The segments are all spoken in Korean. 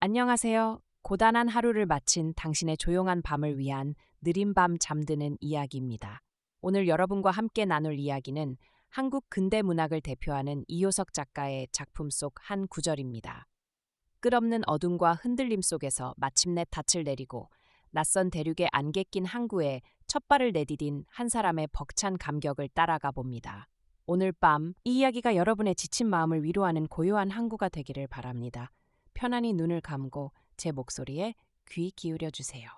안녕하세요. 고단한 하루를 마친 당신의 조용한 밤을 위한 느린 밤 잠드는 이야기입니다. 오늘 여러분과 함께 나눌 이야기는 한국 근대 문학을 대표하는 이효석 작가의 작품 속 한 구절입니다. 끝없는 어둠과 흔들림 속에서 마침내 닻을 내리고 낯선 대륙의 안개 낀 항구에 첫 발을 내디딘 한 사람의 벅찬 감격을 따라가 봅니다. 오늘 밤 이 이야기가 여러분의 지친 마음을 위로하는 고요한 항구가 되기를 바랍니다. 편안히 눈을 감고 제 목소리에 귀 기울여 주세요.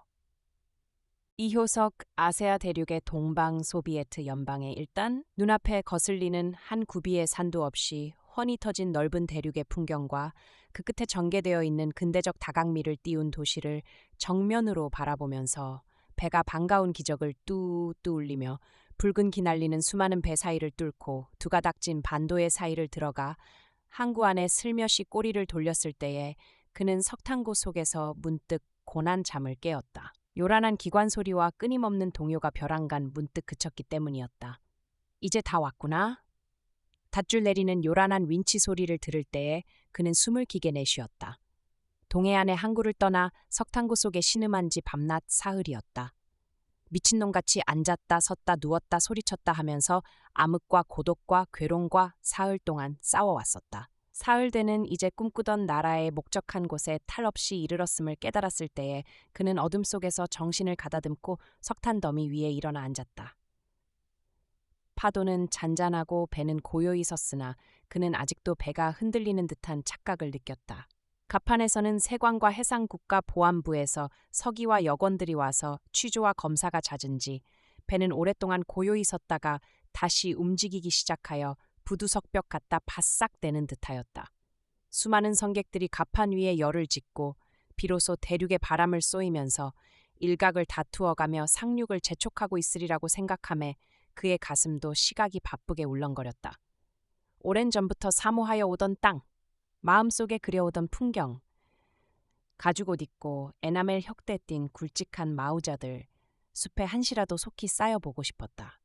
이효석 아세아 대륙의 동방 소비에트 연방에 일단 눈앞에 거슬리는 한 구비의 산도 없이 훤히 터진 넓은 대륙의 풍경과 그 끝에 전개되어 있는 근대적 다각미를 띄운 도시를 정면으로 바라보면서 배가 반가운 기적을 뚜뚜 울리며 붉은 기 날리는 수많은 배 사이를 뚫고 두 가닥진 반도의 사이를 들어가 항구 안에 슬며시 꼬리를 돌렸을 때에 그는 석탄고 속에서 문득 고난 잠을 깨었다. 요란한 기관 소리와 끊임없는 동요가 벼랑간 문득 그쳤기 때문이었다. 이제 다 왔구나. 닷줄 내리는 요란한 윈치 소리를 들을 때에 그는 숨을 기게 내쉬었다. 동해안의 항구를 떠나 석탄고 속에 신음한 지 밤낮 사흘이었다. 미친놈같이 앉았다 섰다 누웠다 소리쳤다 하면서 암흑과 고독과 괴로움과 사흘 동안 싸워왔었다. 사흘 되는 이제 꿈꾸던 나라의 목적한 곳에 탈 없이 이르렀음을 깨달았을 때에 그는 어둠 속에서 정신을 가다듬고 석탄 더미 위에 일어나 앉았다. 파도는 잔잔하고 배는 고요히 섰으나 그는 아직도 배가 흔들리는 듯한 착각을 느꼈다. 갑판에서는 세관과 해상국가보안부에서 서기와 여권들이 와서 취조와 검사가 잦은지 배는 오랫동안 고요히 섰다가 다시 움직이기 시작하여 부두석벽 같다 바싹대는 듯하였다. 수많은 성객들이 갑판 위에 열을 짓고 비로소 대륙의 바람을 쏘이면서 일각을 다투어가며 상륙을 재촉하고 있으리라고 생각하매 그의 가슴도 시각이 바쁘게 울렁거렸다. 오랜 전부터 사모하여 오던 땅, 마음속에 그려오던 풍경, 가죽옷 입고 에나멜 혁대 띤 굵직한 마우자들, 숲에 한시라도 속히 쌓여보고 싶었다.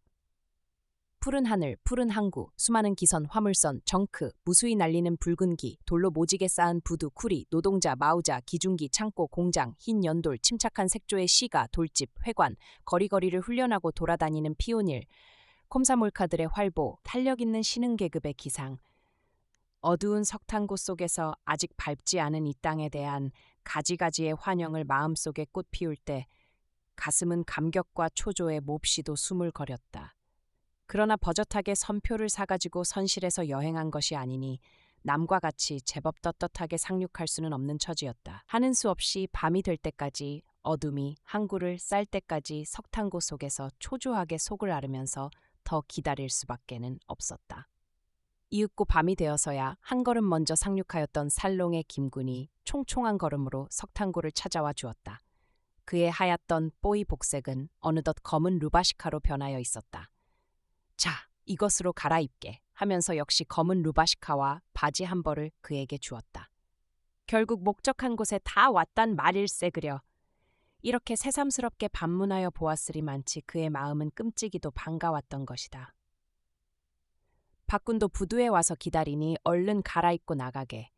푸른 하늘, 푸른 항구, 수많은 기선, 화물선, 정크, 무수히 날리는 붉은 기, 돌로 모지게 쌓은 부두, 쿠리, 노동자, 마우자, 기중기, 창고, 공장, 흰 연돌, 침착한 색조의 시가, 돌집, 회관, 거리거리를 훈련하고 돌아다니는 피오닐, 콤사몰카들의 활보, 탄력 있는 신흥계급의 기상, 어두운 석탄고 속에서 아직 밟지 않은 이 땅에 대한 가지가지의 환영을 마음속에 꽃 피울 때 가슴은 감격과 초조에 몹시도 숨을 거렸다. 그러나 버젓하게 선표를 사가지고 선실에서 여행한 것이 아니니 남과 같이 제법 떳떳하게 상륙할 수는 없는 처지였다. 하는 수 없이 밤이 될 때까지 어둠이 항구를 쌀 때까지 석탄고 속에서 초조하게 속을 앓으면서 더 기다릴 수밖에는 없었다. 이윽고 밤이 되어서야 한 걸음 먼저 상륙하였던 살롱의 김군이 총총한 걸음으로 석탄고를 찾아와 주었다. 그의 하얗던 뽀이 복색은 어느덧 검은 루바시카로 변하여 있었다. 자, 이것으로 갈아입게 하면서 역시 검은 루바시카와 바지 한 벌을 그에게 주었다. 결국 목적한 곳에 다 왔단 말일세 그려. 이렇게 새삼스럽게 반문하여 보았으리만치 그의 마음은 끔찍이도 반가웠던 것이다. 박군도 부두에 와서 기다리니 얼른 갈아입고 나가게.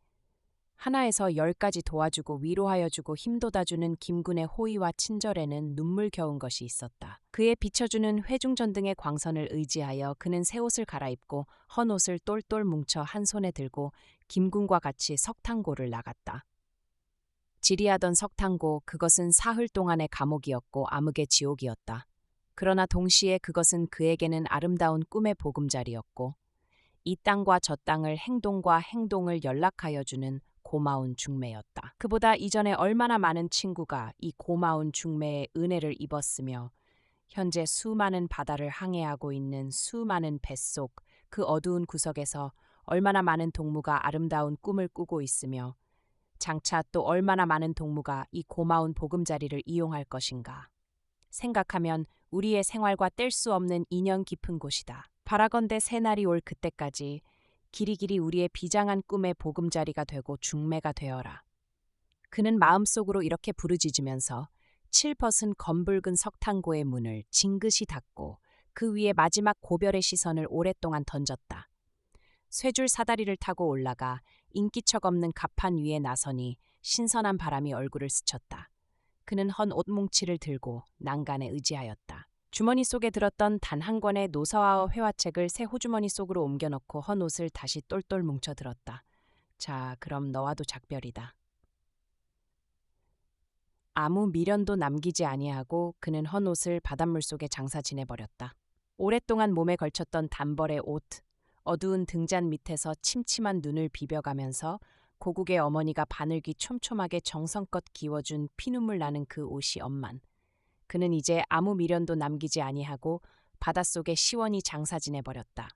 하나에서 10까지 도와주고 위로하여주고 힘돋아주는 김군의 호의와 친절에는 눈물겨운 것이 있었다. 그의 비춰주는 회중전등의 광선을 의지하여 그는 새 옷을 갈아입고 헌 옷을 똘똘 뭉쳐 한 손에 들고 김군과 같이 석탄고를 나갔다. 지리하던 석탄고, 그것은 사흘 동안의 감옥이었고 암흑의 지옥이었다. 그러나 동시에 그것은 그에게는 아름다운 꿈의 보금자리였고 이 땅과 저 땅을 행동과 행동을 연락하여 주는 고마운 중매였다. 그보다 이전에 얼마나 많은 친구가 이 고마운 중매의 은혜를 입었으며 현재 수많은 바다를 항해하고 있는 수많은 뱃속 그 어두운 구석에서 얼마나 많은 동무가 아름다운 꿈을 꾸고 있으며 장차 또 얼마나 많은 동무가 이 고마운 보금자리를 이용할 것인가. 생각하면 우리의 생활과 뗄 수 없는 인연 깊은 곳이다. 바라건대 새날이 올 그때까지 길이길이 우리의 비장한 꿈의 보금자리가 되고 중매가 되어라. 그는 마음속으로 이렇게 부르짖으면서 칠벗은 검붉은 석탄고의 문을 징긋이 닫고 그 위에 마지막 고별의 시선을 오랫동안 던졌다. 쇠줄 사다리를 타고 올라가 인기척 없는 갑판 위에 나서니 신선한 바람이 얼굴을 스쳤다. 그는 헌 옷 뭉치를 들고 난간에 의지하였다. 주머니 속에 들었던 단 한 권의 노서아어 회화책을 새 호주머니 속으로 옮겨넣고 헌 옷을 다시 똘똘 뭉쳐 들었다. 자, 그럼 너와도 작별이다. 아무 미련도 남기지 아니하고 그는 헌 옷을 바닷물 속에 장사 지내버렸다. 오랫동안 몸에 걸쳤던 단벌의 옷, 어두운 등잔 밑에서 침침한 눈을 비벼가면서 고국의 어머니가 바늘귀 촘촘하게 정성껏 기워준 피눈물 나는 그 옷이 엄만. 그는 이제 아무 미련도 남기지 아니하고 바닷속에 시원히 장사 지내버렸다.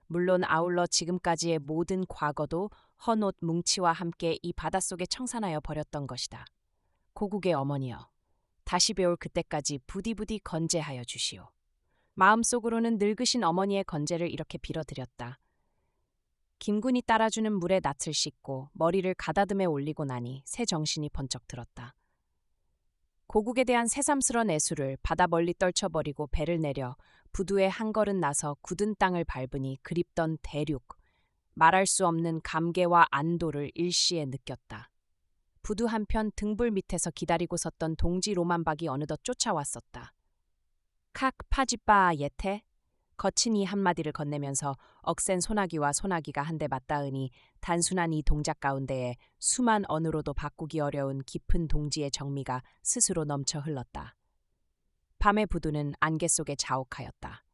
물론 아울러 지금까지의 모든 과거도 헌 옷 뭉치와 함께 이 바닷속에 청산하여 버렸던 것이다. 고국의 어머니여, 다시 배울 그때까지 부디부디 건재하여 주시오. 마음속으로는 늙으신 어머니의 건재를 이렇게 빌어드렸다. 김군이 따라주는 물에 낯을 씻고 머리를 가다듬에 올리고 나니 새 정신이 번쩍 들었다. 고국에 대한 새삼스런 애수를 바다 멀리 떨쳐버리고 배를 내려 부두에 한 걸음 나서 굳은 땅을 밟으니 그립던 대륙, 말할 수 없는 감개와 안도를 일시에 느꼈다. 부두 한편 등불 밑에서 기다리고 섰던 동지 로만박이 어느덧 쫓아왔었다. 칵 파지빠 예태? 거친 이 한마디를 건네면서 억센 소나기와 소나기가 한데 맞닿으니 단순한 이 동작 가운데에 수만 언어로도 바꾸기 어려운 깊은 동지의 정미가 스스로 넘쳐 흘렀다. 밤의 부두는 안개 속에 자욱하였다.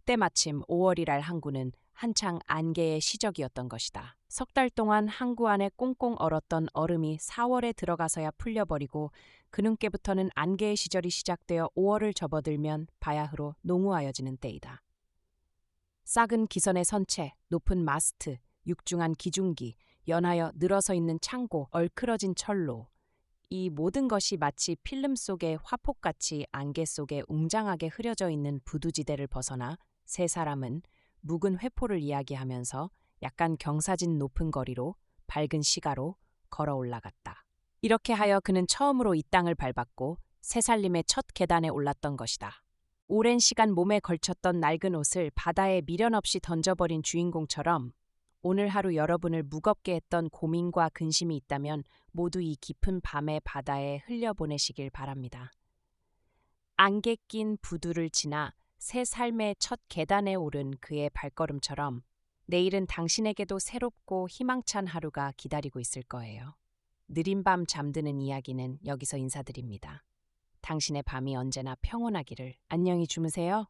때마침 5월이랄 항구는 한창 안개의 시적이었던 것이다. 석 달 동안 항구 안에 꽁꽁 얼었던 얼음이 4월에 들어가서야 풀려버리고 그눈께부터는 안개의 시절이 시작되어 5월을 접어들면 바야흐로 농후하여지는 때이다. 싹은 기선의 선체, 높은 마스트, 육중한 기중기, 연하여 늘어서 있는 창고, 얼크러진 철로. 이 모든 것이 마치 필름 속의 화폭같이 안개 속에 웅장하게 흐려져 있는 부두지대를 벗어나 세 사람은 묵은 회포를 이야기하면서 약간 경사진 높은 거리로 밝은 시가로 걸어 올라갔다. 이렇게 하여 그는 처음으로 이 땅을 밟았고 새살림의 첫 계단에 올랐던 것이다. 오랜 시간 몸에 걸쳤던 낡은 옷을 바다에 미련 없이 던져버린 주인공처럼 오늘 하루 여러분을 무겁게 했던 고민과 근심이 있다면 모두 이 깊은 밤의 바다에 흘려보내시길 바랍니다. 안개 낀 부두를 지나 새 삶의 첫 계단에 오른 그의 발걸음처럼 내일은 당신에게도 새롭고 희망찬 하루가 기다리고 있을 거예요. 느린 밤 잠드는 이야기는 여기서 인사드립니다. 당신의 밤이 언제나 평온하기를. 안녕히 주무세요.